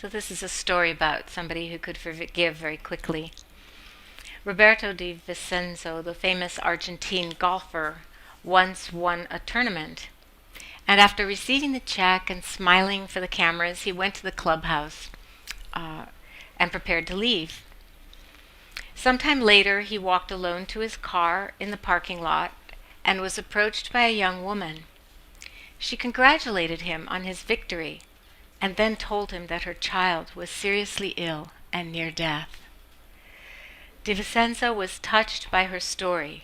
So this is a story about somebody who could forgive very quickly. Roberto di Vicenzo, the famous Argentine golfer, once won a tournament. And after receiving the check and smiling for the cameras, he went to the clubhouse and prepared to leave. Sometime later, he walked alone to his car in the parking lot and was approached by a young woman. She congratulated him on his victory and then told him that her child was seriously ill and near death. De Vicenzo was touched by her story.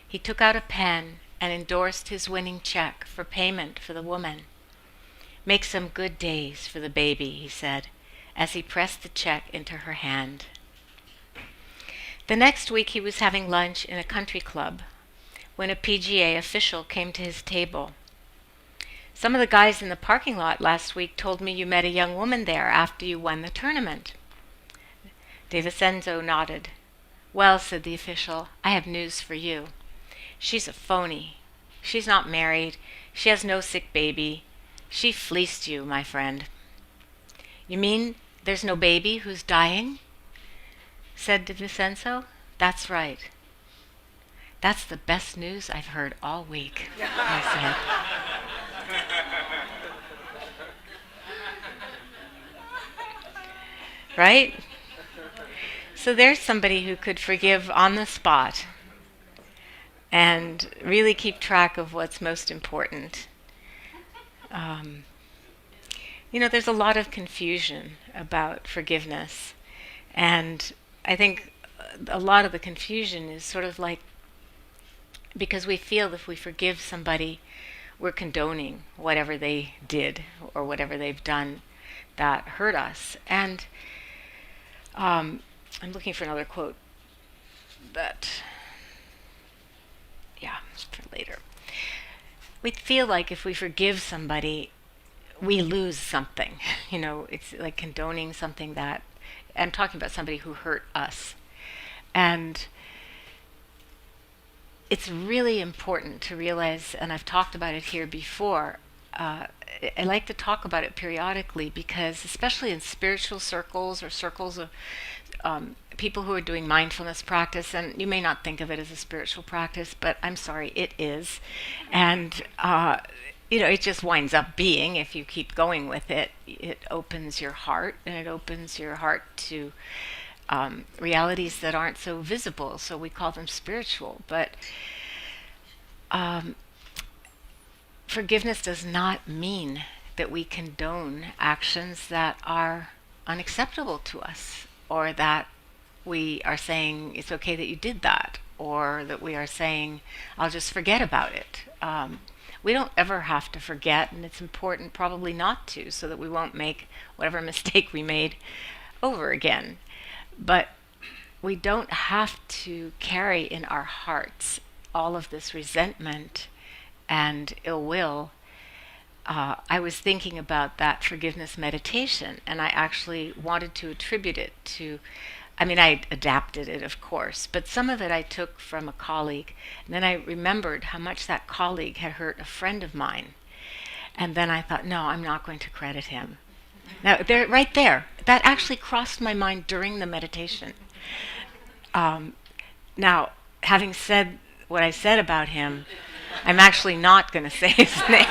He took out a pen and endorsed his winning check for payment for the woman. "Make some good days for the baby," he said, as he pressed the check into her hand. The next week he was having lunch in a country club when a PGA official came to his table. "Some of the guys in the parking lot last week told me you met a young woman there after you won the tournament." De Vicenzo nodded. "Well," said the official, "I have news for you. She's a phony. She's not married. She has no sick baby. She fleeced you, my friend." "You mean there's no baby who's dying?" said De Vicenzo. "That's right." "That's the best news I've heard all week," I said. Right? So there's somebody who could forgive on the spot and really keep track of what's most important. There's a lot of confusion about forgiveness. And I think a lot of the confusion is sort of like because we feel if we forgive somebody, we're condoning whatever they did or whatever they've done that hurt us. And I'm looking for another quote for later. We feel like if we forgive somebody, we lose something. It's like condoning something that, I'm talking about somebody who hurt us. And it's really important to realize, and I've talked about it here before, I like to talk about it periodically because especially in spiritual circles or circles of people who are doing mindfulness practice, and you may not think of it as a spiritual practice, but I'm sorry, it is. And, it just winds up being, if you keep going with it, it opens your heart, and it opens your heart to realities that aren't so visible, so we call them spiritual. But forgiveness does not mean that we condone actions that are unacceptable to us, or that we are saying it's okay that you did that, or that we are saying I'll just forget about it. We don't ever have to forget, and it's important probably not to, so that we won't make whatever mistake we made over again. But we don't have to carry in our hearts all of this resentment and ill will. I was thinking about that forgiveness meditation, and I actually wanted to attribute it to, I adapted it, of course, but some of it I took from a colleague. And then I remembered how much that colleague had hurt a friend of mine. And then I thought, no, I'm not going to credit him. Now, right there, that actually crossed my mind during the meditation. Now, having said what I said about him, I'm actually not going to say his name.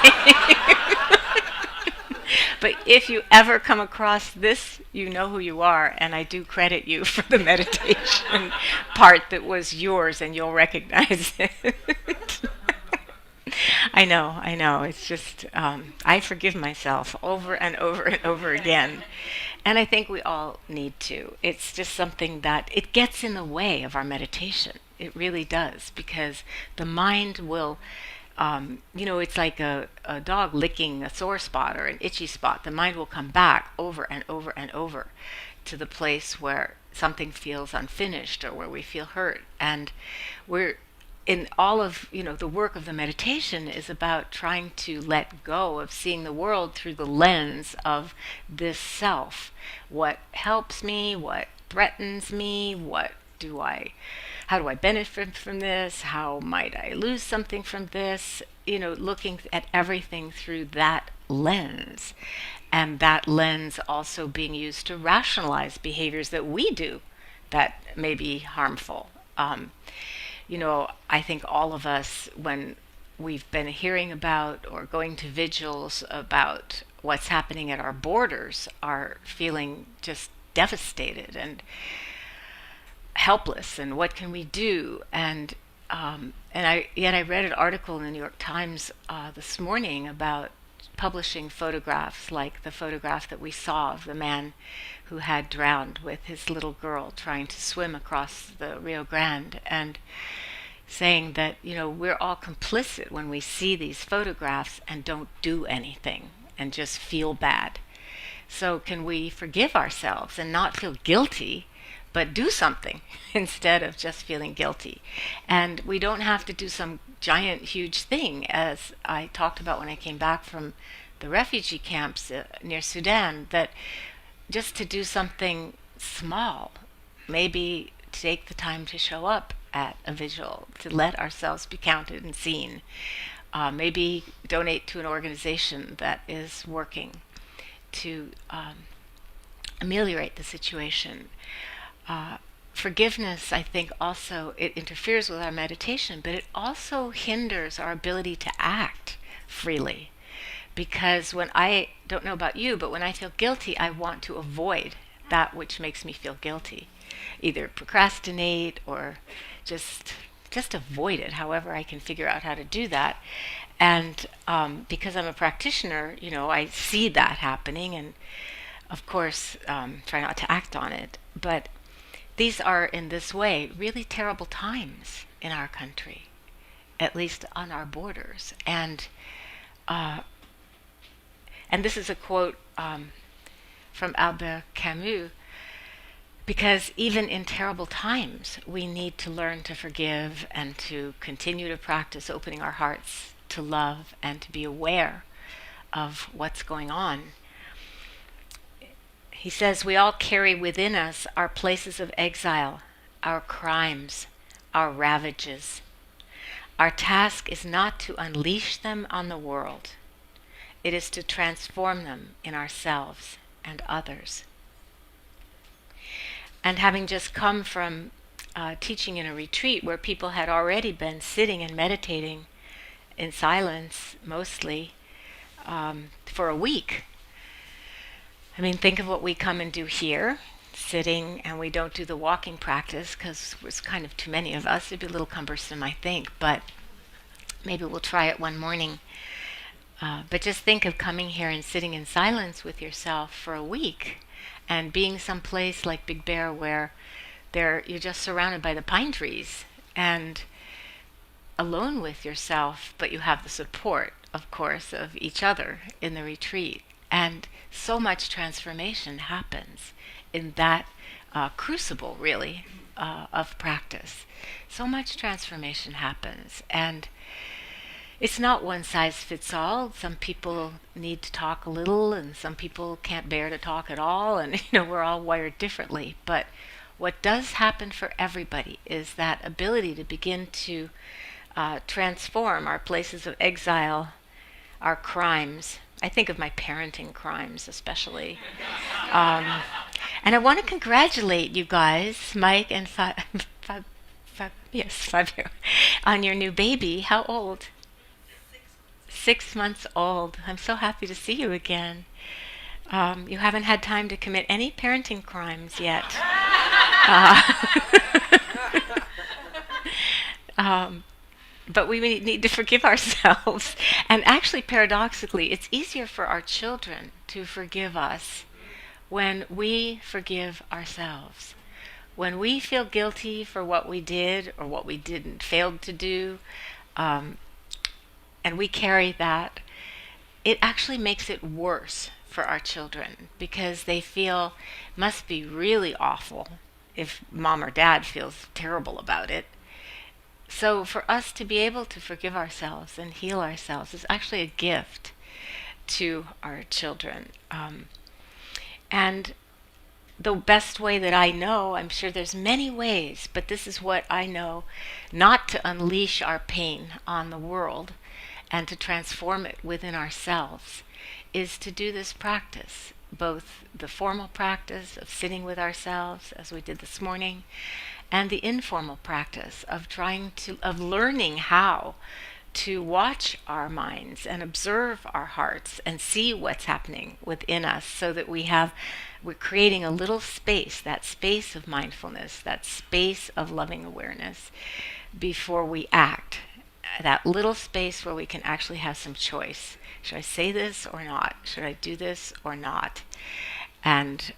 But if you ever come across this, you know who you are, and I do credit you for the meditation part that was yours, and you'll recognize it. I know. It's just, I forgive myself over and over and over again. And I think we all need to. It's just something that, it gets in the way of our meditation. It really does, because the mind will, it's like a dog licking a sore spot or an itchy spot. The mind will come back over and over and over to the place where something feels unfinished or where we feel hurt. And we're in all of, the work of the meditation is about trying to let go of seeing the world through the lens of this self. What helps me? What threatens me? How do I benefit from this? How might I lose something from this? Looking at everything through that lens. and that lens also being used to rationalize behaviors that we do that may be harmful. I think all of us, when we've been hearing about or going to vigils about what's happening at our borders, are feeling just devastated and helpless, and what can we do? And I read an article in the New York Times this morning about publishing photographs like the photograph that we saw of the man who had drowned with his little girl trying to swim across the Rio Grande, and saying that, we're all complicit when we see these photographs and don't do anything and just feel bad. So can we forgive ourselves and not feel guilty, but do something instead of just feeling guilty? And we don't have to do some giant, huge thing, as I talked about when I came back from the refugee camps near Sudan, that just to do something small, maybe take the time to show up at a vigil, to let ourselves be counted and seen. Maybe donate to an organization that is working to ameliorate the situation. Forgiveness, I think, also, it interferes with our meditation, but it also hinders our ability to act freely. Because when I don't know about you, but when I feel guilty, I want to avoid that which makes me feel guilty. Either procrastinate or just avoid it, however I can figure out how to do that. And because I'm a practitioner, I see that happening, and of course try not to act on it. But these are, in this way, really terrible times in our country, at least on our borders. And this is a quote from Albert Camus, because even in terrible times, we need to learn to forgive and to continue to practice opening our hearts to love and to be aware of what's going on. He says, we all carry within us our places of exile, our crimes, our ravages. Our task is not to unleash them on the world. It is to transform them in ourselves and others. And having just come from teaching in a retreat where people had already been sitting and meditating in silence, mostly, for a week. I mean, think of what we come and do here, sitting, and we don't do the walking practice because there's kind of too many of us. It'd be a little cumbersome, I think, but maybe we'll try it one morning. But just think of coming here and sitting in silence with yourself for a week, and being someplace like Big Bear where you're just surrounded by the pine trees and alone with yourself, but you have the support, of course, of each other in the retreat. And so much transformation happens in that crucible, really, of practice. So much transformation happens. And it's not one size fits all. Some people need to talk a little, and some people can't bear to talk at all, and we're all wired differently. But what does happen for everybody is that ability to begin to transform our places of exile, our crimes. I think of my parenting crimes especially. And I want to congratulate you guys, Mike and Fabio, on your new baby. How old? 6 months old. I'm so happy to see you again. You haven't had time to commit any parenting crimes yet. But we need to forgive ourselves. And actually, paradoxically, it's easier for our children to forgive us when we forgive ourselves. When we feel guilty for what we did or what we didn't, failed to do, and we carry that, it actually makes it worse for our children, because they feel must be really awful if mom or dad feels terrible about it. So for us to be able to forgive ourselves and heal ourselves is actually a gift to our children. And the best way that I know, I'm sure there's many ways, but this is what I know, not to unleash our pain on the world and to transform it within ourselves, is to do this practice, both the formal practice of sitting with ourselves, as we did this morning, and the informal practice of learning how to watch our minds and observe our hearts and see what's happening within us, so that we're creating a little space, that space of mindfulness, that space of loving awareness before we act. That little space where we can actually have some choice. Should I say this or not? Should I do this or not? And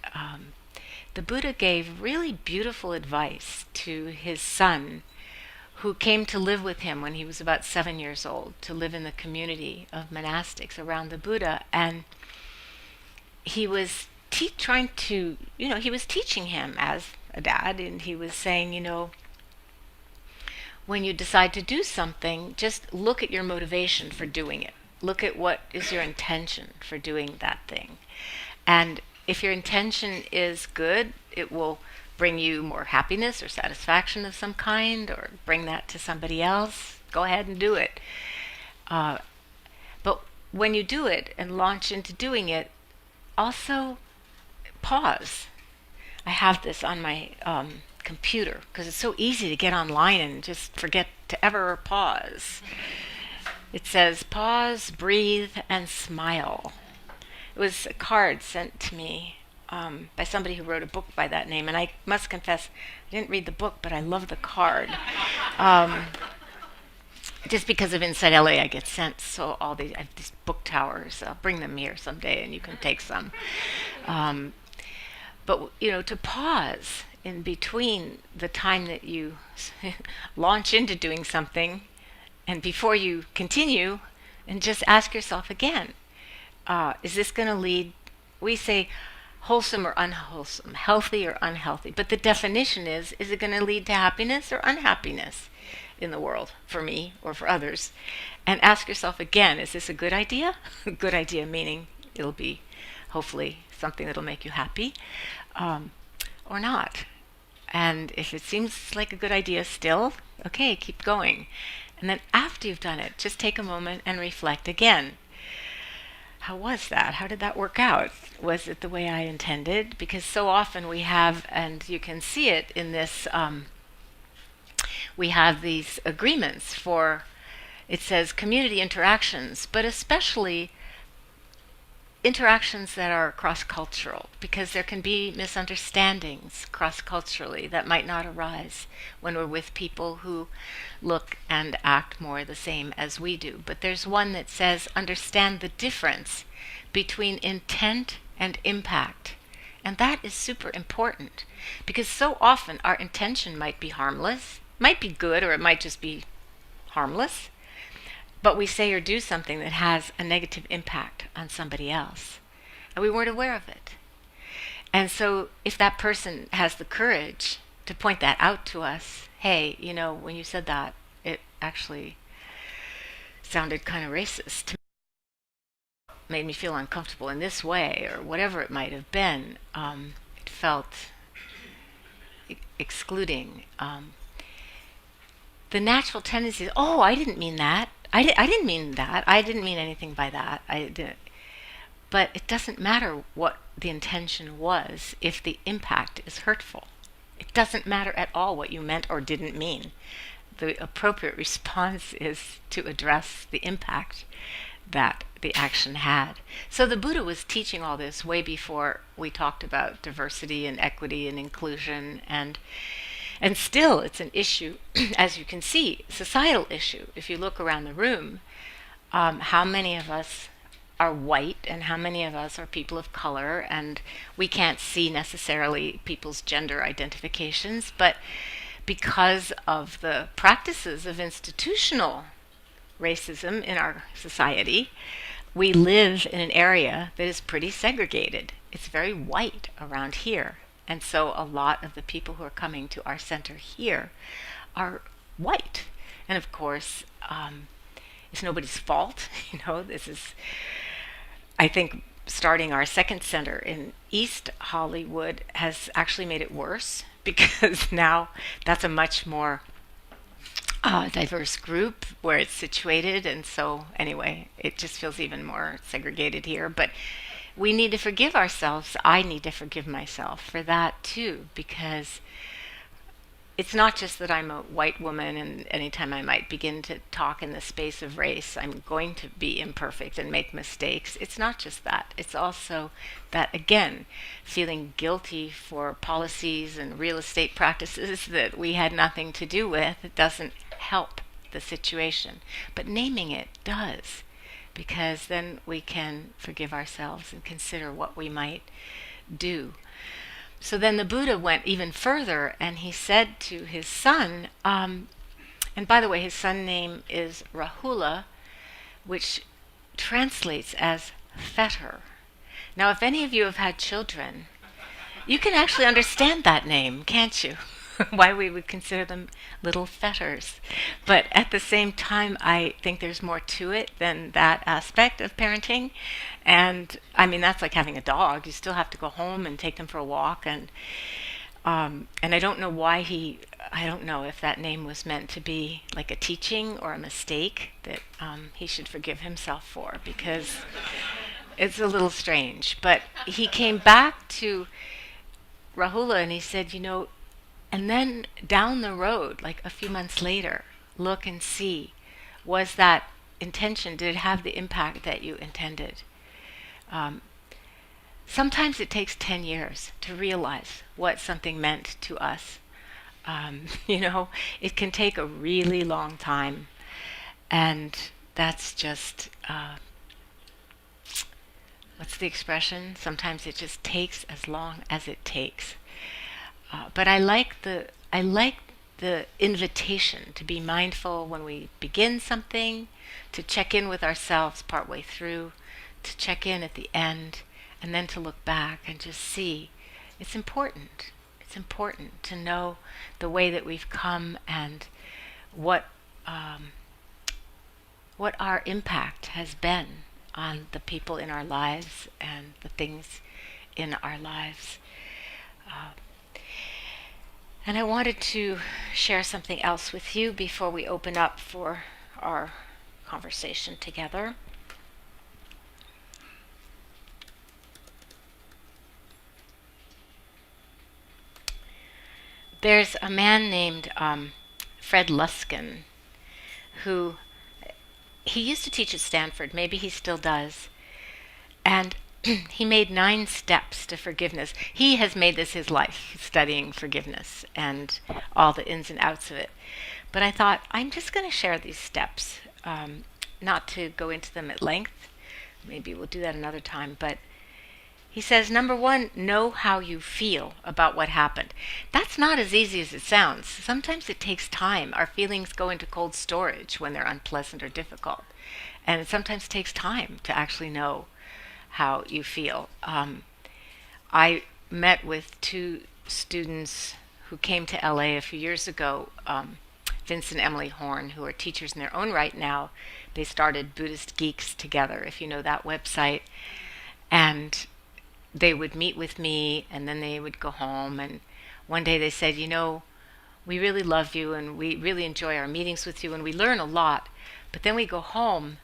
the Buddha gave really beautiful advice to his son, who came to live with him when he was about 7 years old, to live in the community of monastics around the Buddha. And he was trying to, he was teaching him as a dad, and he was saying, when you decide to do something, just look at your motivation for doing it. Look at what is your intention for doing that thing. And if your intention is good, it will bring you more happiness or satisfaction of some kind, or bring that to somebody else. Go ahead and do it. But when you do it and launch into doing it, also pause. I have this on my computer because it's so easy to get online and just forget to ever pause. It says, pause, breathe, and smile. It was a card sent to me by somebody who wrote a book by that name, and I must confess, I didn't read the book, but I love the card. Just because of InsightLA, I get sent I have these book towers. I'll bring them here someday, and you can take some. But to pause in between the time that you launch into doing something and before you continue, and just ask yourself again, is this going to lead, we say wholesome or unwholesome, healthy or unhealthy, but the definition is it going to lead to happiness or unhappiness in the world, for me or for others? And ask yourself again, is this a good idea? A good idea meaning it'll be hopefully something that'll make you happy, or not. And if it seems like a good idea still, okay, keep going. And then after you've done it, just take a moment and reflect again. How was that? How did that work out? Was it the way I intended? Because so often we have, and you can see it in this, we have these agreements for, it says community interactions, but especially interactions that are cross-cultural, because there can be misunderstandings cross-culturally that might not arise when we're with people who look and act more the same as we do. But there's one that says, understand the difference between intent and impact. And that is super important, because so often our intention might be harmless, might be good, or it might just be harmless. But we say or do something that has a negative impact on somebody else, and we weren't aware of it. And so if that person has the courage to point that out to us, hey, when you said that, it actually sounded kind of racist to me, made me feel uncomfortable in this way, or whatever it might have been. It felt excluding. The natural tendency is, oh, I didn't mean that. I didn't mean that. I didn't mean anything by that. I didn't. But it doesn't matter what the intention was if the impact is hurtful. It doesn't matter at all what you meant or didn't mean. The appropriate response is to address the impact that the action had. So the Buddha was teaching all this way before we talked about diversity and equity and inclusion, and still it's an issue, as you can see, societal issue. If you look around the room, how many of us are white and how many of us are people of color, and we can't see necessarily people's gender identifications, but because of the practices of institutional racism in our society, we live in an area that is pretty segregated. It's very white around here. And so a lot of the people who are coming to our center here are white. And of course, it's nobody's fault. This is, I think, starting our second center in East Hollywood has actually made it worse, because now that's a much more diverse group where it's situated, and so anyway, it just feels even more segregated here. But we need to forgive ourselves. I need to forgive myself for that too, because it's not just that I'm a white woman and anytime I might begin to talk in the space of race, I'm going to be imperfect and make mistakes. It's not just that. It's also that, again, feeling guilty for policies and real estate practices that we had nothing to do with. It doesn't help the situation. But naming it does, because then we can forgive ourselves and consider what we might do. So then the Buddha went even further and he said to his son, and by the way, his son's name is Rahula, which translates as fetter. Now, if any of you have had children, you can actually understand that name, can't you? Why we would consider them little fetters. But at the same time, I think there's more to it than that aspect of parenting. And I mean, that's like having a dog. You still have to go home and take them for a walk. And I don't know why I don't know if that name was meant to be like a teaching or a mistake that he should forgive himself for, because it's a little strange. But he came back to Rahula and he said, and then down the road, like a few months later, look and see, was that intention, did it have the impact that you intended? Sometimes it takes 10 years to realize what something meant to us. It can take a really long time. And that's just, what's the expression? Sometimes it just takes as long as it takes. But I like the invitation to be mindful when we begin something, to check in with ourselves partway through, to check in at the end, and then to look back and just see. It's important. It's important to know the way that we've come and what our impact has been on the people in our lives and the things in our lives. And I wanted to share something else with you before we open up for our conversation together. There's a man named Fred Luskin who he used to teach at Stanford. Maybe he still does. And he made 9 steps to forgiveness. He has made this his life, studying forgiveness and all the ins and outs of it. But I thought, I'm just going to share these steps, not to go into them at length. Maybe we'll do that another time. But he says, number 1, know how you feel about what happened. That's not as easy as it sounds. Sometimes it takes time. Our feelings go into cold storage when they're unpleasant or difficult. And it sometimes takes time to actually know how you feel. I met with 2 students who came to LA a few years ago, Vince and Emily Horn, who are teachers in their own right now. They started Buddhist Geeks together, if you know that website. And they would meet with me and then they would go home. And one day they said, we really love you and we really enjoy our meetings with you and we learn a lot. But then we go home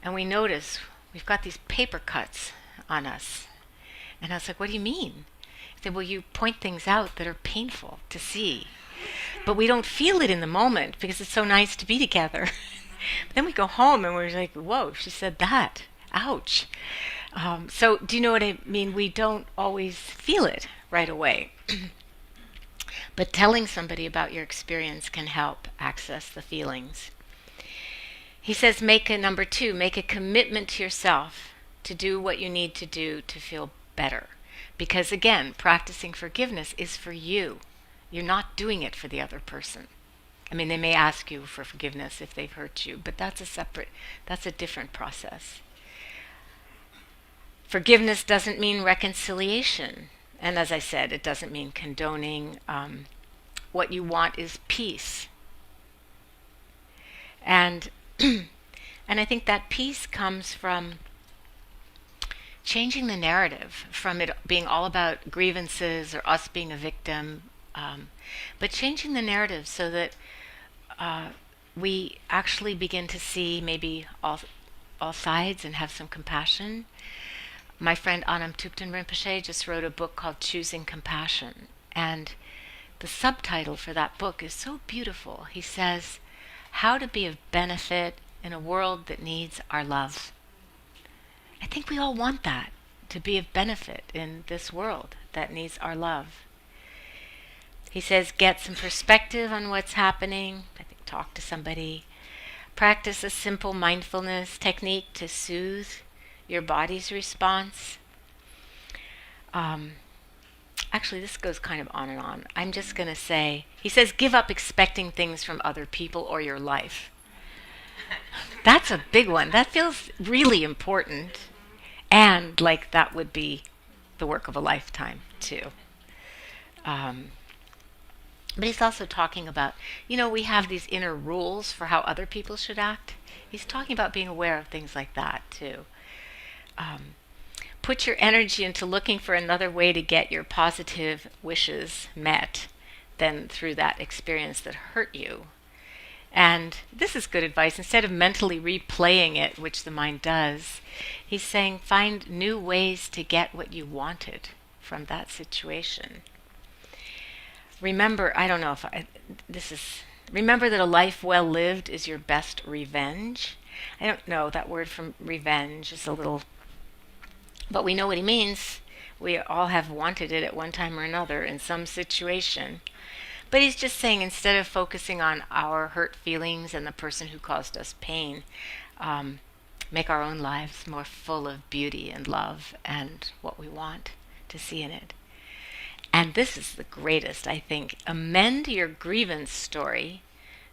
and we notice we've got these paper cuts on us. And I was like, what do you mean? He said, well, you point things out that are painful to see. But we don't feel it in the moment because it's so nice to be together. Then we go home and we're like, whoa, she said that. Ouch. So do you know what I mean? We don't always feel it right away. But telling somebody about your experience can help access the feelings. He says, number 2, make a commitment to yourself to do what you need to do to feel better. Because again, practicing forgiveness is for you. You're not doing it for the other person. I mean, they may ask you for forgiveness if they've hurt you, but that's a different process. Forgiveness doesn't mean reconciliation. And as I said, it doesn't mean condoning. What you want is peace. And I think that peace comes from changing the narrative, from it being all about grievances or us being a victim, but changing the narrative so that we actually begin to see maybe all sides and have some compassion. My friend Anam Thupten Rinpoche just wrote a book called Choosing Compassion, and the subtitle for that book is so beautiful. He says, "How to be of benefit in a world that needs our love." I think we all want that, to be of benefit in this world that needs our love. He says, get some perspective on what's happening. I think talk to somebody. Practice a simple mindfulness technique to soothe your body's response. Actually, this goes kind of on and on. I'm just going to say, he says, give up expecting things from other people or your life. That's a big one. That feels really important. And like that would be the work of a lifetime, too. But he's also talking about, we have these inner rules for how other people should act. He's talking about being aware of things like that, too. Put your energy into looking for another way to get your positive wishes met than through that experience that hurt you. And this is good advice. Instead of mentally replaying it, which the mind does, he's saying find new ways to get what you wanted from that situation. Remember, remember that a life well lived is your best revenge. I don't know, that word from revenge is a little, but we know what he means. We all have wanted it at one time or another in some situation. But he's just saying instead of focusing on our hurt feelings and the person who caused us pain, make our own lives more full of beauty and love and what we want to see in it. And this is the greatest, I think. Amend your grievance story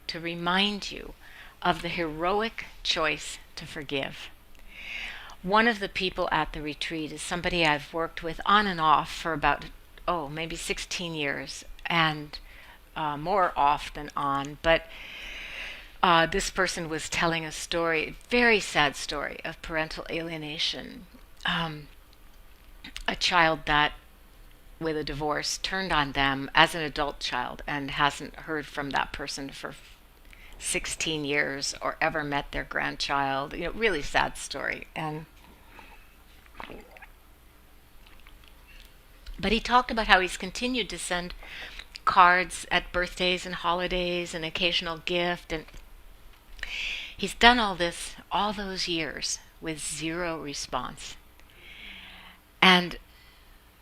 to remind you of the heroic choice to forgive. One of the people at the retreat is somebody I've worked with on and off for about, maybe 16 years, and more off than on. But this person was telling a story, very sad story, of parental alienation. A child that, with a divorce, turned on them as an adult child and hasn't heard from that person for 16 years or ever met their grandchild. Really sad story. But he talked about how he's continued to send cards at birthdays and holidays, an occasional gift, and he's done all this all those years with zero response. And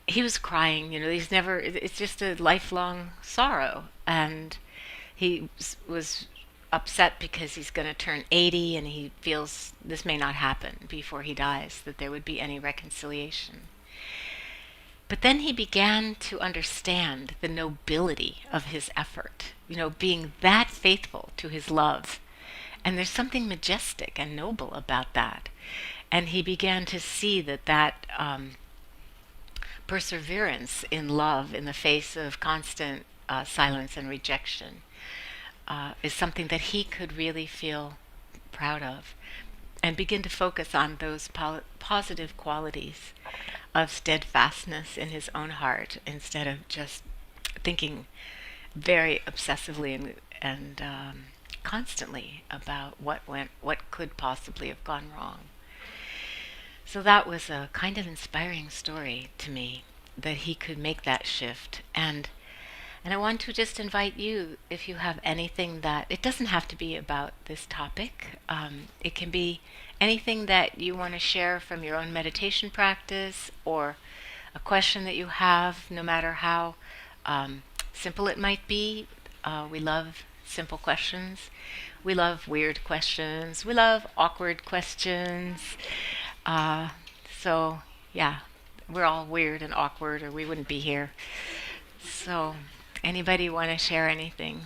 he was crying, it's just a lifelong sorrow. And he was upset because he's going to turn 80 and he feels this may not happen before he dies, that there would be any reconciliation. But then he began to understand the nobility of his effort, being that faithful to his love. And there's something majestic and noble about that. And he began to see that perseverance in love in the face of constant silence and rejection is something that he could really feel proud of, and begin to focus on those positive qualities of steadfastness in his own heart instead of just thinking very obsessively and constantly about what could possibly have gone wrong. So that was a kind of inspiring story to me, that he could make that shift. And I want to just invite you, if you have anything that, it doesn't have to be about this topic. It can be anything that you want to share from your own meditation practice, or a question that you have, no matter how simple it might be. We love simple questions. We love weird questions. We love awkward questions. So, yeah, we're all weird and awkward, or we wouldn't be here. So, anybody want to share anything?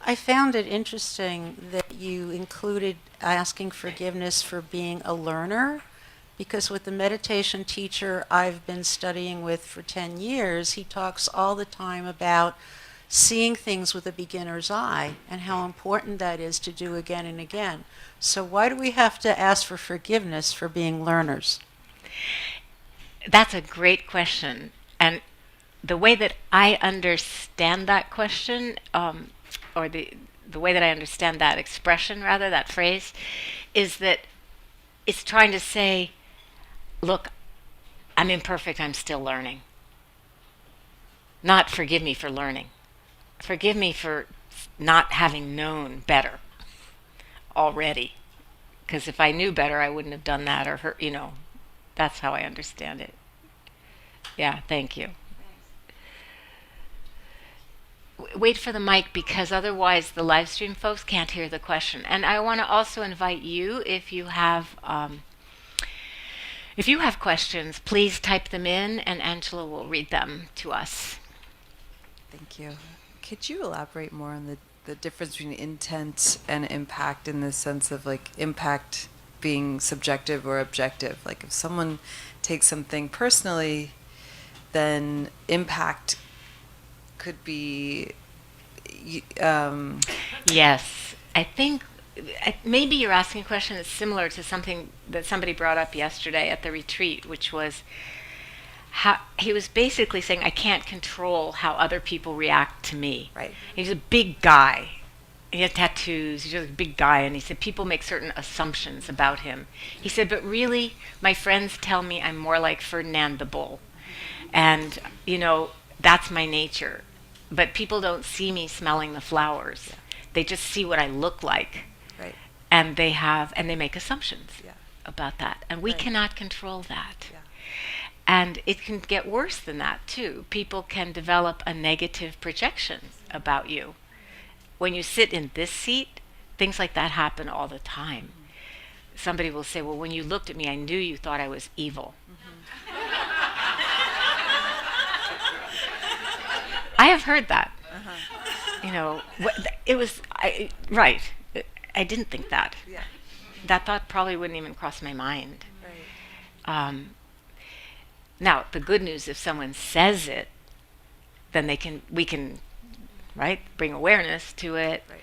I found it interesting that you included asking forgiveness for being a learner, because with the meditation teacher I've been studying with for 10 years, he talks all the time about seeing things with a beginner's eye and how important that is to do again and again. So why do we have to ask for forgiveness for being learners? That's a great question. And the way that I understand that question, or the way that I understand that expression, rather, that phrase, is that it's trying to say, look, I'm imperfect, I'm still learning. Not forgive me for learning. Forgive me for not having known better already. Because if I knew better, I wouldn't have done that or hurt, That's how I understand it. Yeah, thank you. Wait for the mic because otherwise the live stream folks can't hear the question. And I want to also invite you, if you have questions, please type them in and Angela will read them to us. Thank you. Could you elaborate more on the difference between intent and impact in the sense of like impact being subjective or objective? Like if someone takes something personally, then impact could be... Yes. I think maybe you're asking a question that's similar to something that somebody brought up yesterday at the retreat, which was how he was basically saying, I can't control how other people react to me. Right. He's a big guy. He had tattoos. He's just a big guy. And he said, people make certain assumptions about him. He said, but really, my friends tell me I'm more like Ferdinand the Bull. And, that's my nature. But people don't see me smelling the flowers. Yeah. They just see what I look like. Right. And they make assumptions about that. And we Right. cannot control that. Yeah. And it can get worse than that, too. People can develop a negative projection about you. When you sit in this seat, things like that happen all the time. Mm-hmm. Somebody will say, well, when you looked at me, I knew you thought I was evil. Mm-hmm. I have heard that. Uh-huh. It was, right. I didn't think that. Yeah. That thought probably wouldn't even cross my mind. Right. Now, the good news, if someone says it, then we can, right, bring awareness to it, Right.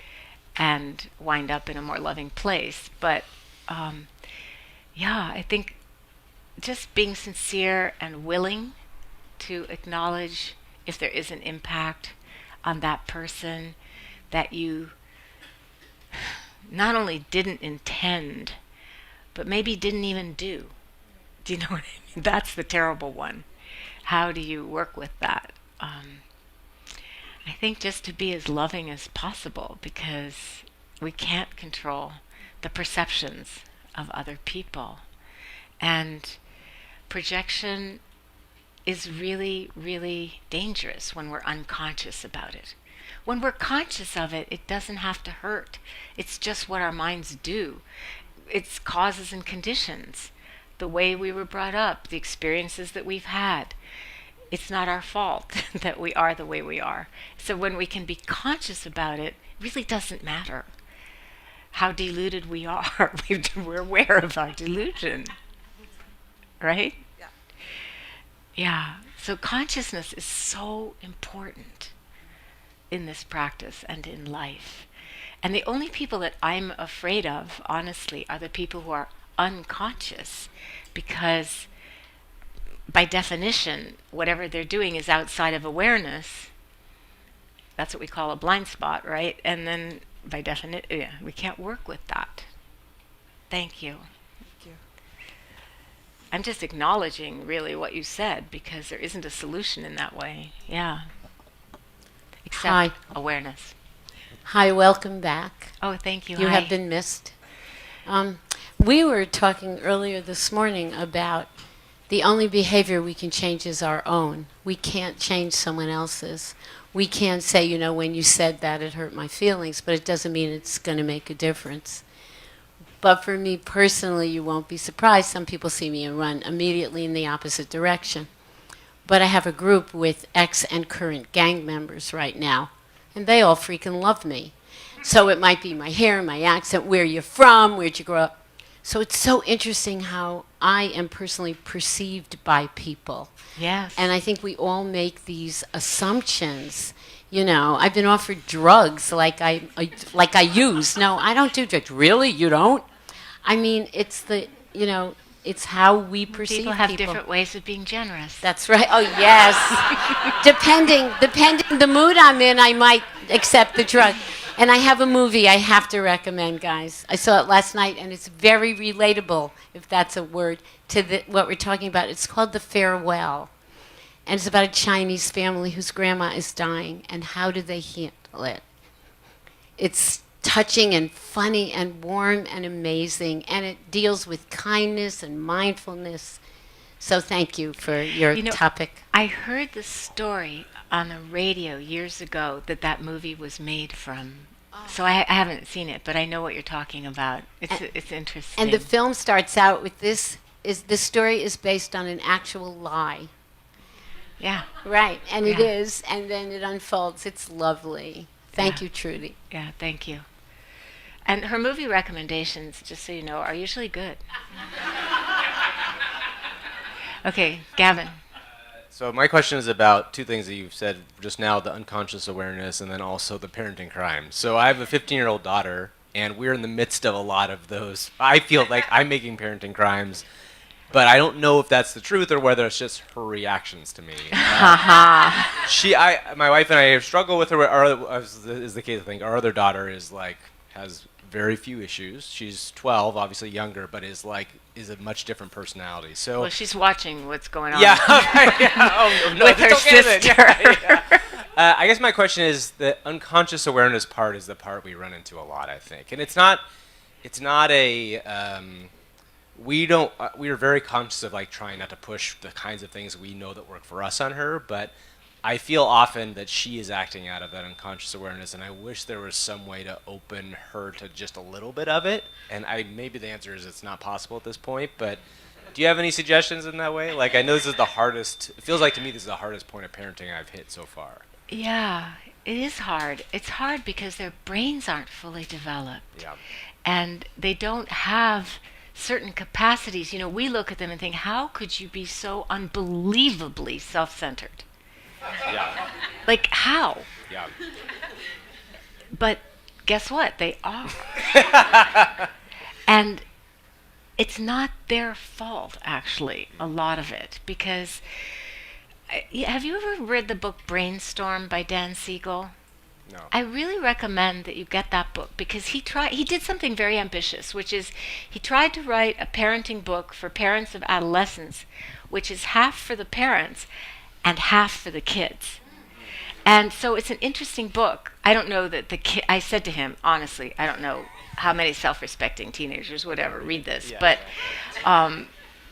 and wind up in a more loving place. But, I think just being sincere and willing to acknowledge if there is an impact on that person that you not only didn't intend, but maybe didn't even do. Do you know what I mean? That's the terrible one. How do you work with that? I think just to be as loving as possible, because we can't control the perceptions of other people. And projection is really, really dangerous when we're unconscious about it. When we're conscious of it, it doesn't have to hurt. It's just what our minds do. It's causes and conditions, the way we were brought up, the experiences that we've had. It's not our fault that we are the way we are. So when we can be conscious about it, it really doesn't matter how deluded we are. We're aware of our delusion. Right? Yeah. Yeah. So consciousness is so important in this practice and in life. And the only people that I'm afraid of, honestly, are the people who are unconscious, because by definition, whatever they're doing is outside of awareness. That's what we call a blind spot, right? And then by definition, we can't work with that. Thank you. Thank you. I'm just acknowledging really what you said, because there isn't a solution in that way. Yeah. Except Hi. awareness. Hi, welcome back. Oh, thank you. You Hi. have been missed. We were talking earlier this morning about the only behavior we can change is our own. We can't change someone else's. We can't say, when you said that, it hurt my feelings, but it doesn't mean it's going to make a difference. But for me personally, you won't be surprised. Some people see me and run immediately in the opposite direction. But I have a group with ex and current gang members right now, and they all freaking love me. So it might be my hair, my accent, where you're from, where'd you grow up. So it's so interesting how I am personally perceived by people. Yes. And I think we all make these assumptions. I've been offered drugs like I use. No, I don't do drugs. Really? You don't? I mean, it's It's how we perceive People people. have different ways of being generous. That's right. Oh, yes. depending the mood I'm in, I might accept the drug. And I have a movie I have to recommend, guys. I saw it last night, and it's very relatable, if that's a word, to what we're talking about. It's called The Farewell. And it's about a Chinese family whose grandma is dying, and how do they handle it. It's touching and funny and warm and amazing, and it deals with kindness and mindfulness. So thank you for your topic. I heard the story on the radio years ago that movie was made from. So I haven't seen it, but I know what you're talking about. It's interesting. And the film starts out with this story is based on an actual lie. Yeah. Right, and Yeah. it is, and then it unfolds. It's lovely. Thank you, Trudy. Yeah, thank you. And her movie recommendations, just so you know, are usually good. Okay, Gavin. So my question is about two things that you've said just now, the unconscious awareness and then also the parenting crimes. So I have a 15-year-old daughter, and we're in the midst of a lot of those. I feel like I'm making parenting crimes, but I don't know if that's the truth or whether it's just her reactions to me. My wife and I struggle with her, is the case, I think. Our other daughter has very few issues. She's 12, obviously younger, but is a much different personality. So Well, she's watching what's going on. yeah, oh, no, with her it's okay then. sister. Yeah. I guess my question is the unconscious awareness part is the part we run into a lot, I think, and it's not a we are very conscious of trying not to push the kinds of things we know that work for us on her, but I feel often that she is acting out of that unconscious awareness, and I wish there was some way to open her to just a little bit of it. And maybe the answer is it's not possible at this point, but do you have any suggestions in that way? I know this is the hardest, it feels like to me this is the hardest point of parenting I've hit so far. Yeah, it is hard. It's hard because their brains aren't fully developed. Yeah. And they don't have certain capacities. We look at them and think, how could you be so unbelievably self-centered? Yeah. How? Yeah. But guess what? They are. And it's not their fault, actually, a lot of it. Because, have you ever read the book Brainstorm by Dan Siegel? No. I really recommend that you get that book because he did something very ambitious, which is he tried to write a parenting book for parents of adolescents, which is half for the parents and half for the kids. And so it's an interesting book. I don't know that I said to him, honestly, I don't know how many self-respecting teenagers would ever read this, Yeah.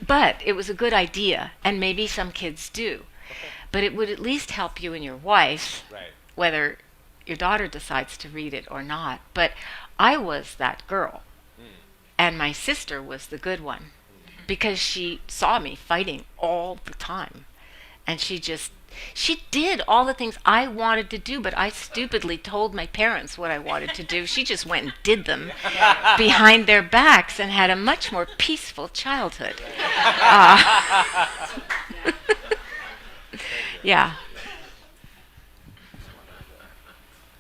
but it was a good idea, and maybe some kids do. Okay. But it would at least help you and your wife, Right. whether your daughter decides to read it or not. But I was that girl, and my sister was the good one, because she saw me fighting all the time. And she did all the things I wanted to do, but I stupidly told my parents what I wanted to do. She just went and did them behind their backs and had a much more peaceful childhood. Yeah.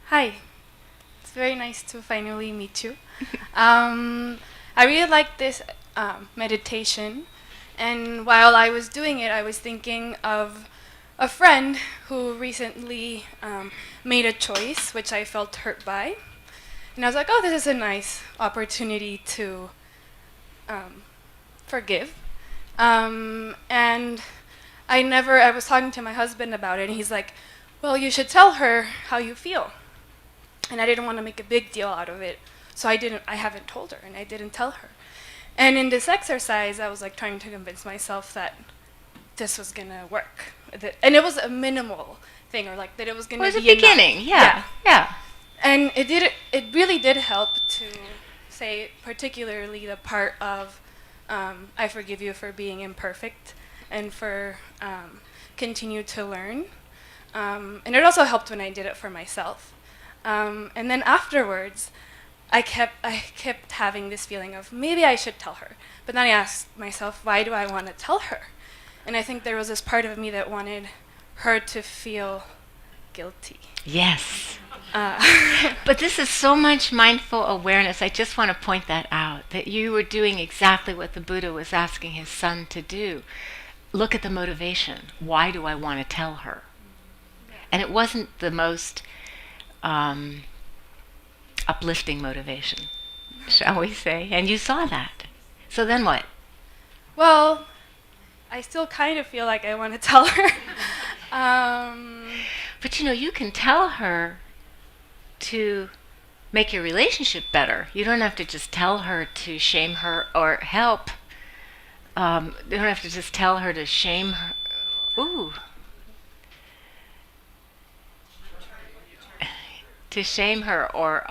Hi. It's very nice to finally meet you. I really like this meditation. And while I was doing it, I was thinking of a friend who recently made a choice, which I felt hurt by. And I was like, oh, this is a nice opportunity to forgive. And I was talking to my husband about it, and he's like, well, you should tell her how you feel. And I didn't want to make a big deal out of it, so I haven't told her, and I didn't tell her. And in this exercise, I was trying to convince myself that this was gonna work, and it was a minimal thing, or that it was gonna be It was a beginning, enough. yeah. And it really did help to say, particularly the part of I forgive you for being imperfect and for continue to learn. And it also helped when I did it for myself. And then afterwards, I kept having this feeling of maybe I should tell her. But then I asked myself, why do I want to tell her? And I think there was this part of me that wanted her to feel guilty. Yes. Uh, But this is so much mindful awareness. I just want to point that out, that you were doing exactly what the Buddha was asking his son to do. Look at the motivation. Why do I want to tell her? And it wasn't the most uplifting motivation, shall we say. And you saw that. So then what? well, I still kind of feel like I want to tell her. But you can tell her to make your relationship better. You don't have to just tell her to shame her or help. You don't have to just tell her to shame her. Ooh. To shame her or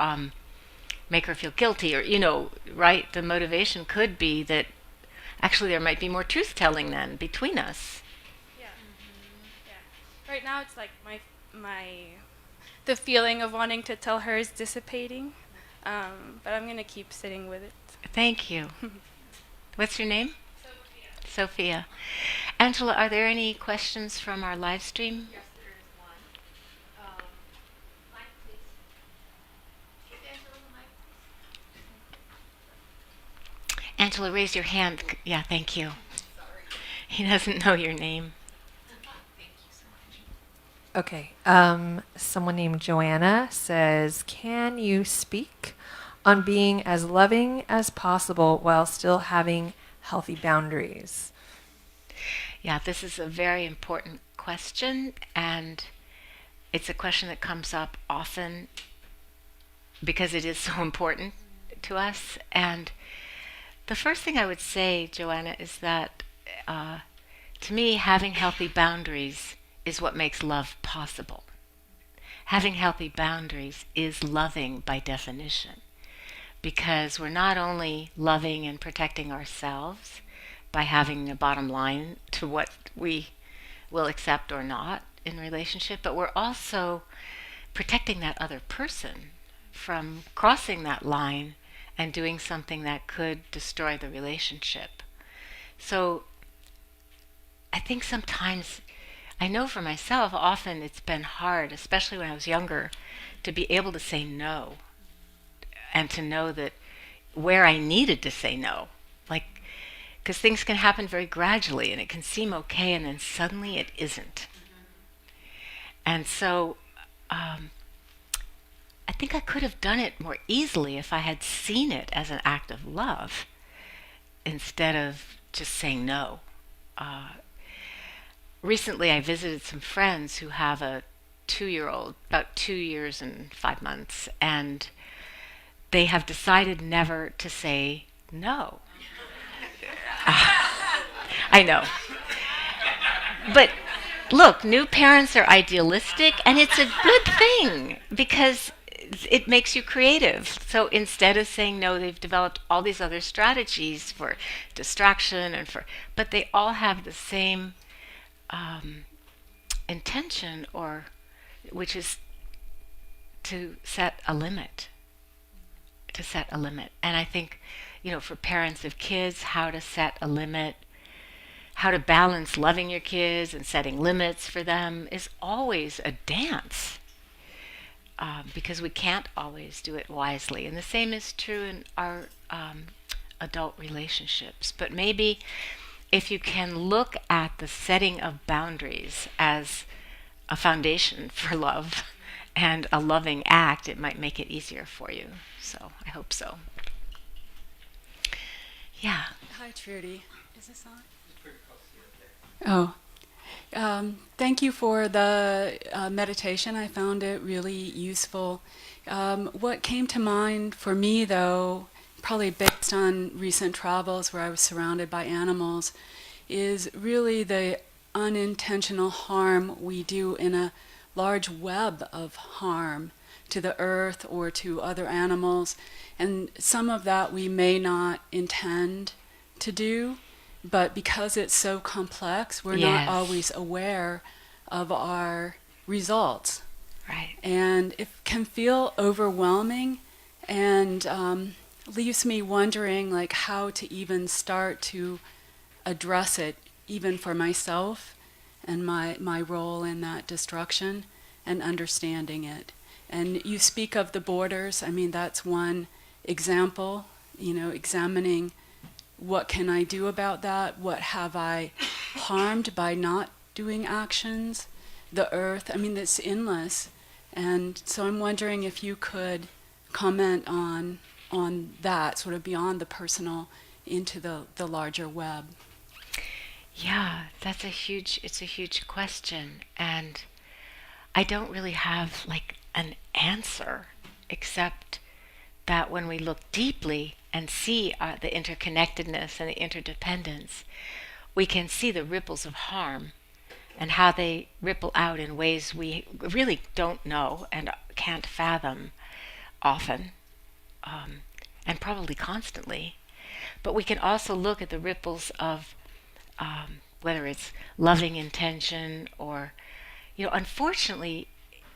make her feel guilty, or, right? The motivation could be that actually there might be more truth telling then between us. Yeah. Yeah. Right now, it's like the feeling of wanting to tell her is dissipating, but I'm gonna keep sitting with it. Thank you. What's your name? Sophia. Angela, are there any questions from our live stream? Yes, there is one. Mike, please. Give Angela the mic, please. Angela, raise your hand. Yeah, thank you. Sorry. He doesn't know your name. Thank you so much. Okay. Someone named Joanna says, can you speak on being as loving as possible while still having healthy boundaries? Yeah, this is a very important question, and it's a question that comes up often because it is so important to us. And the first thing I would say, Joanna, is that to me, having healthy boundaries is what makes love possible. Having healthy boundaries is loving by definition, because we're not only loving and protecting ourselves by having a bottom line to what we will accept or not in relationship, but we're also protecting that other person from crossing that line and doing something that could destroy the relationship. So I think sometimes, I know for myself, often it's been hard, especially when I was younger, to be able to say no, and to know that where I needed to say no, because things can happen very gradually and it can seem okay and then suddenly it isn't. And so I think I could have done it more easily if I had seen it as an act of love instead of just saying no. Recently I visited some friends who have a 2-year-old, about 2 years and 5 months, and they have decided never to say no. I know. But look, new parents are idealistic, and it's a good thing because it makes you creative. So instead of saying no, they've developed all these other strategies for distraction but they all have the same intention, which is to set a limit. And I think, for parents of kids, how to set a limit, how to balance loving your kids and setting limits for them is always a dance, because we can't always do it wisely. And the same is true in our adult relationships. But maybe if you can look at the setting of boundaries as a foundation for love and a loving act, it might make it easier for you. So I hope so. Yeah. Hi, Trudy. Is this on? Oh. Thank you for the meditation. I found it really useful. What came to mind for me, though, probably based on recent travels where I was surrounded by animals, is really the unintentional harm we do in a large web of harm to the earth or to other animals. And some of that we may not intend to do, but because it's so complex, we're not always aware of our results. Right. And it can feel overwhelming and leaves me wondering how to even start to address it, even for myself and my role in that destruction. and understanding it. And you speak of the borders. I mean, that's one example, examining what can I do about that? What have I harmed by not doing actions? The earth, I mean, it's endless. And so I'm wondering if you could comment on that, sort of beyond the personal into the larger web. Yeah, it's a huge question. And I don't really have like an answer, except that when we look deeply and see the interconnectedness and the interdependence, we can see the ripples of harm and how they ripple out in ways we really don't know and can't fathom often, and probably constantly. But we can also look at the ripples of whether it's loving intention or, unfortunately,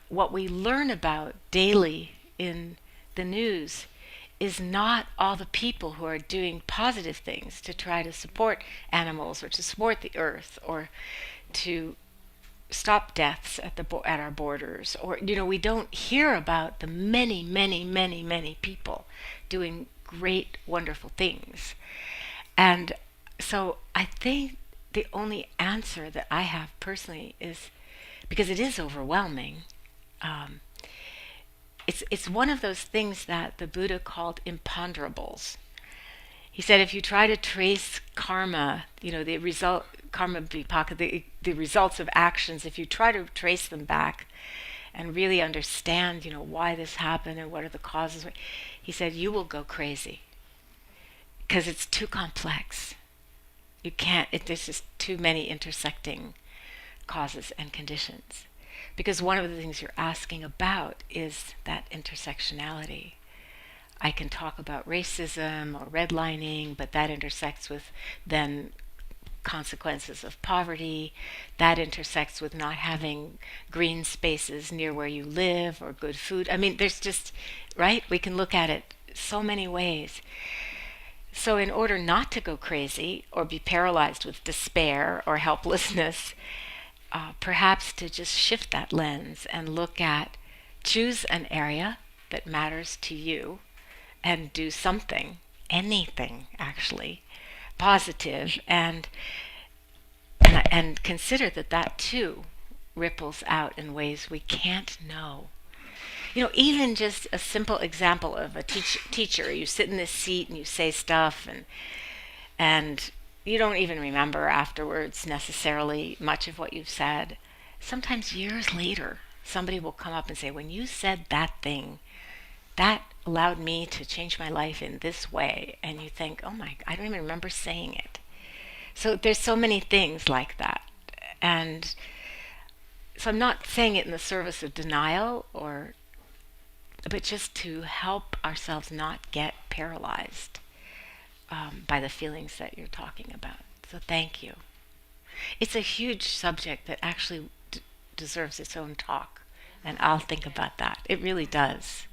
what we learn about daily in the news is not all the people who are doing positive things to try to support animals or to support the earth or to stop deaths at our borders, or we don't hear about the many, many, many, many people doing great, wonderful things. And so I think the only answer that I have personally is, because it is overwhelming, it's one of those things that the Buddha called imponderables. He said if you try to trace karma, the result, karma vipaka, the results of actions, if you try to trace them back and really understand, why this happened and what are the causes, he said you will go crazy because it's too complex. You can't, there's just too many intersecting causes and conditions. Because one of the things you're asking about is that intersectionality. I can talk about racism or redlining, but that intersects with then consequences of poverty. That intersects with not having green spaces near where you live or good food. I mean, there's just, right? We can look at it so many ways. So in order not to go crazy or be paralyzed with despair or helplessness, perhaps to just shift that lens and choose an area that matters to you and do something, anything actually, positive, and consider that too ripples out in ways we can't know. Even just a simple example of a teacher, you sit in this seat and you say stuff and you don't even remember afterwards necessarily much of what you've said. Sometimes years later, somebody will come up and say, when you said that thing, that allowed me to change my life in this way. And you think, oh my, I don't even remember saying it. So there's so many things like that. And so I'm not saying it in the service of denial but just to help ourselves not get paralyzed by the feelings that you're talking about. So thank you. It's a huge subject that actually deserves its own talk, and I'll think about that. It really does.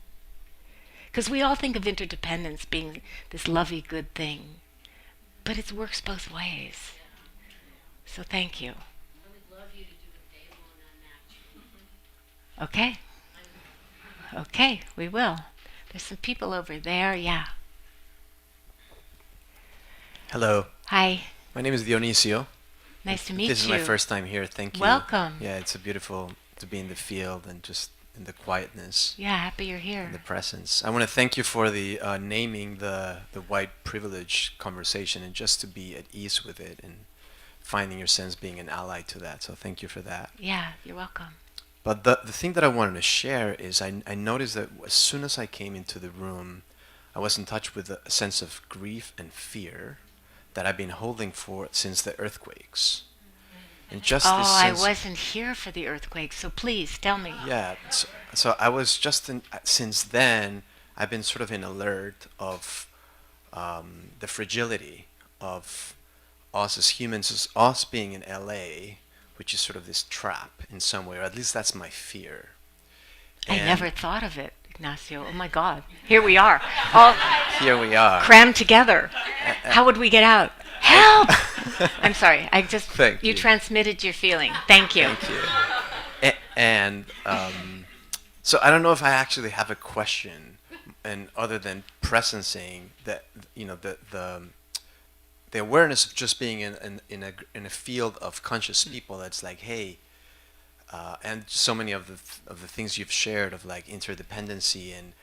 Because we all think of interdependence being this lovey good thing, but it works both ways. So thank you. I would love you to do a day one on that. Okay. Okay, we will. There's some people over there, yeah. Hello. Hi. My name is Dionisio. Nice to meet you. This is my first time here. Thank you. Welcome. Yeah, it's a beautiful to be in the field and just in the quietness. Yeah, happy you're here. And the presence. I want to thank you for the naming the white privilege conversation and just to be at ease with it and finding your sense being an ally to that. So thank you for that. Yeah, you're welcome. But the thing that I wanted to share is I noticed that as soon as I came into the room, I was in touch with a sense of grief and fear that I've been holding for since the earthquakes. And just this I sense wasn't here for the earthquake, so please tell me. Yeah, so I was just since then I've been sort of in alert of the fragility of us as humans, as us being in LA, which is sort of this trap in some way, or at least that's my fear. I never thought of it, Ignacio. Oh my God, here we are, all here we are, crammed together. How would we get out? Help! I'm sorry. I just Thank you. transmitted your feeling. Thank you. Thank you. And so I don't know if I actually have a question, and other than presencing that, the awareness of just being in a field of conscious people that's like, hey, and so many of the things you've shared of like interdependency, and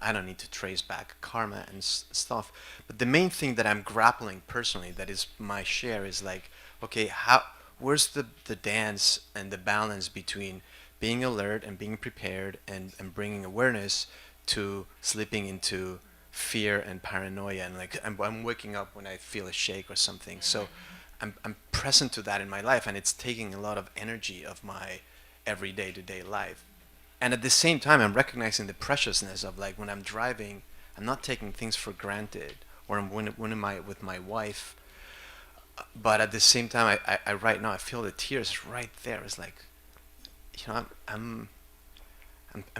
I don't need to trace back karma and stuff. But the main thing that I'm grappling personally, that is my share, is like, okay, where's the dance and the balance between being alert and being prepared and bringing awareness to slipping into fear and paranoia, and like I'm waking up when I feel a shake or something. So I'm present to that in my life, and it's taking a lot of energy of my everyday to day life. And at the same time, I'm recognizing the preciousness of like when I'm driving, I'm not taking things for granted, or when am I with my wife. But at the same time, I right now I feel the tears right there. It's like, I'm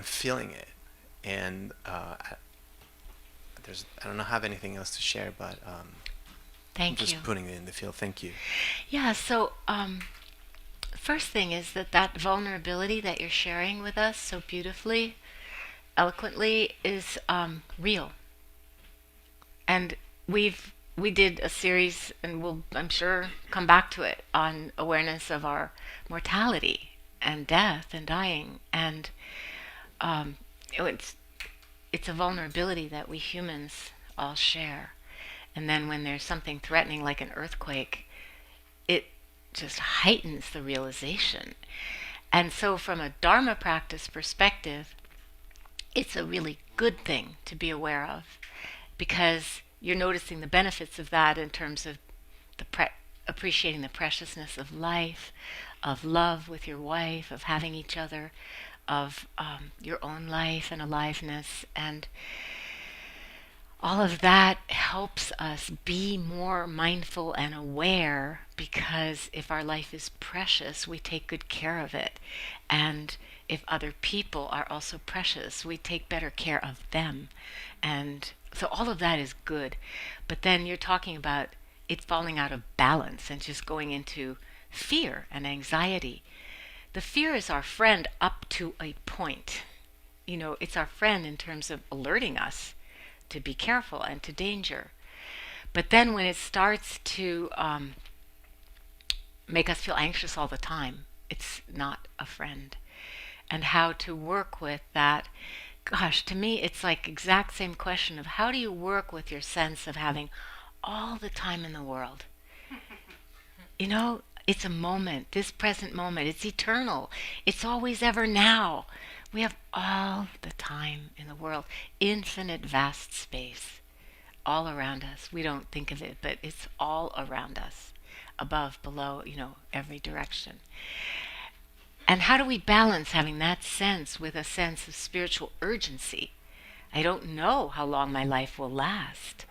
feeling it, and I don't have anything else to share, but I'm just putting it in the field. Thank you. Yeah. So first thing is that vulnerability that you're sharing with us so beautifully, eloquently, is real. And we did a series, and we'll, I'm sure, come back to it, on awareness of our mortality and death and dying. And it's a vulnerability that we humans all share. And then when there's something threatening like an earthquake, it just heightens the realization. And so from a Dharma practice perspective, it's a really good thing to be aware of, because you're noticing the benefits of that in terms of appreciating the preciousness of life, of love with your wife, of having each other, of your own life and aliveness. And all of that helps us be more mindful and aware, because if our life is precious, we take good care of it. And if other people are also precious, we take better care of them. And so all of that is good. But then you're talking about it falling out of balance and just going into fear and anxiety. The fear is our friend up to a point. It's our friend in terms of alerting us to be careful and to danger. But then when it starts to make us feel anxious all the time, it's not a friend. And how to work with that, gosh, to me it's like exact same question of how do you work with your sense of having all the time in the world. It's a moment, this present moment, it's eternal, it's always ever now. We have all the time in the world, infinite vast space all around us. We don't think of it, but it's all around us, above, below, every direction. And how do we balance having that sense with a sense of spiritual urgency? I don't know how long my life will last.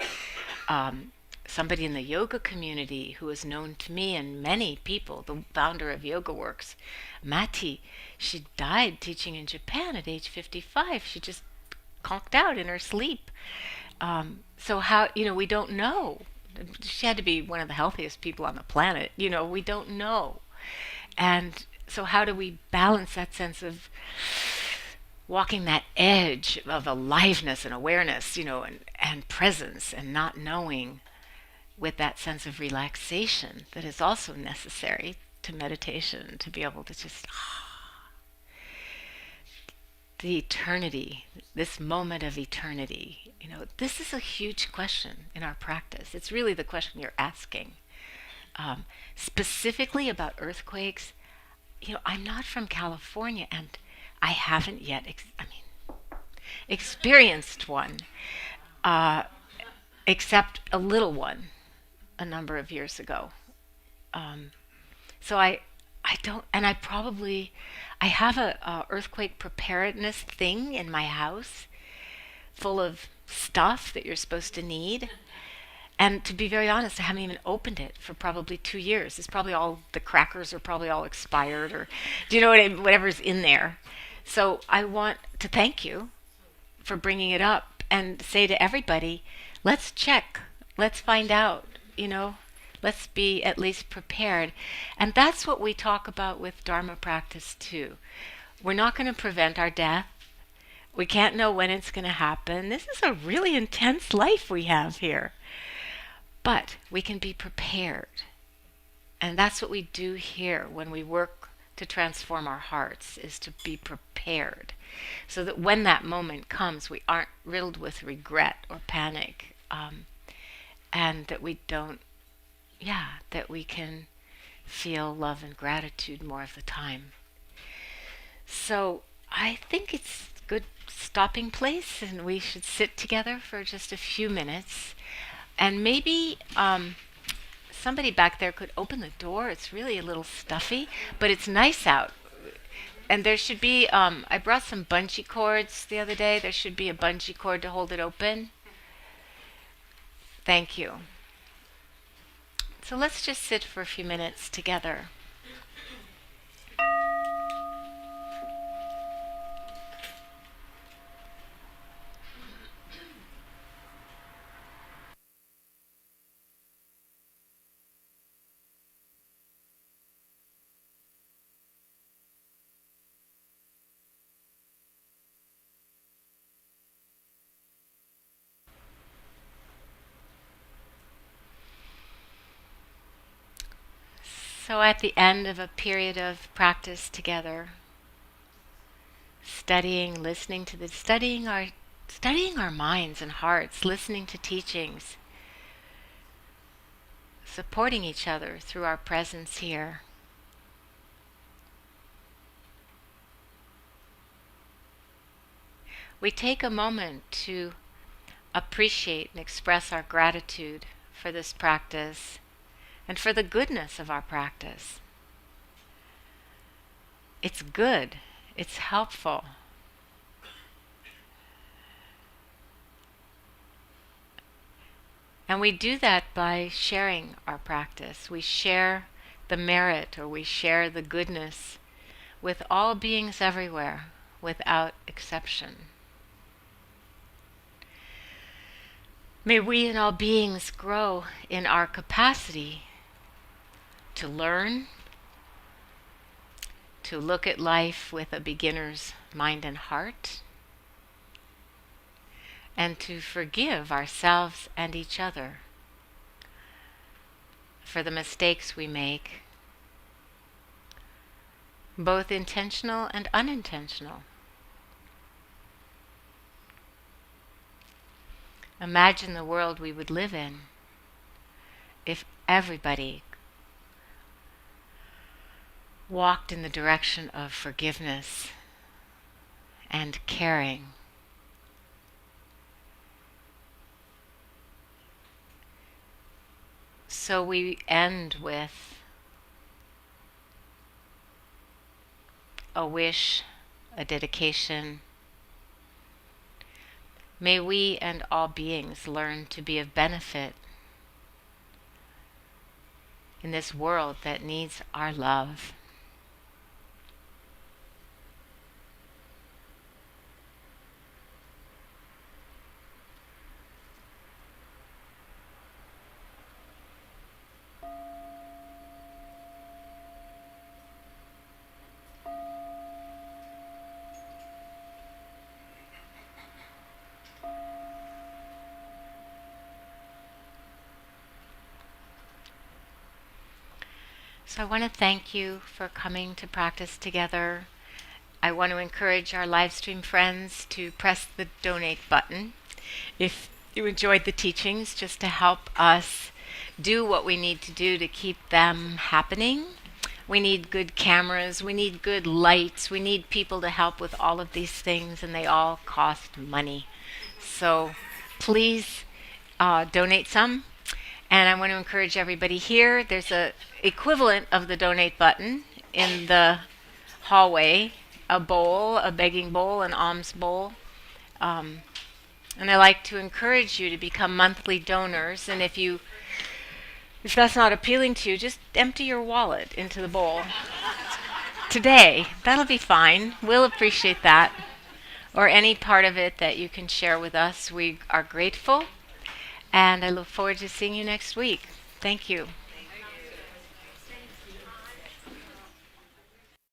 Somebody in the yoga community who is known to me and many people, the founder of Yoga Works, Mati, she died teaching in Japan at age 55. She just conked out in her sleep. So how, we don't know. She had to be one of the healthiest people on the planet. We don't know. And so how do we balance that sense of walking that edge of aliveness and awareness, and presence, and not knowing, with that sense of relaxation that is also necessary to meditation, to be able to just the eternity, this moment of eternity. This is a huge question in our practice. It's really the question you're asking. Specifically about earthquakes, I'm not from California, and I haven't yet experienced one, except a little one a number of years ago. So I don't, and I have a earthquake preparedness thing in my house full of stuff that you're supposed to need. And to be very honest, I haven't even opened it for probably 2 years. It's probably all, the crackers are probably all expired, or do you know what I mean? Whatever's in there. So I want to thank you for bringing it up and say to everybody, let's check, let's find out, Let's be at least prepared. And that's what we talk about with Dharma practice too. We're not going to prevent our death. We can't know when it's going to happen. This is a really intense life we have here. But we can be prepared. And that's what we do here when we work to transform our hearts, is to be prepared. So that when that moment comes, we aren't riddled with regret or panic. And that we don't, that we can feel love and gratitude more of the time. So I think it's a good stopping place, and we should sit together for just a few minutes. And maybe somebody back there could open the door. It's really a little stuffy, but it's nice out. And there should be, I brought some bungee cords the other day. There should be a bungee cord to hold it open. Thank you. So let's just sit for a few minutes together. So at the end of a period of practice together, studying, listening to the studying our minds and hearts, listening to teachings, supporting each other through our presence here. We take a moment to appreciate and express our gratitude for this practice and for the goodness of our practice. It's good. It's helpful. And we do that by sharing our practice. We share the merit, or we share the goodness with all beings everywhere, without exception. May we and all beings grow in our capacity to learn, to look at life with a beginner's mind and heart, and to forgive ourselves and each other for the mistakes we make, both intentional and unintentional. Imagine the world we would live in if everybody walked in the direction of forgiveness and caring. So we end with a wish, a dedication. May we and all beings learn to be of benefit in this world that needs our love. So I want to thank you for coming to practice together. I want to encourage our live stream friends to press the donate button if you enjoyed the teachings, just to help us do what we need to do to keep them happening. We need good cameras, we need good lights, we need people to help with all of these things, and they all cost money. So please donate some. And I want to encourage everybody here. There's a equivalent of the donate button in the hallway, a bowl, a begging bowl, an alms bowl. And I like to encourage you to become monthly donors. And if that's not appealing to you, just empty your wallet into the bowl today. That'll be fine. We'll appreciate that. Or any part of it that you can share with us. We are grateful. And I look forward to seeing you next week. Thank you.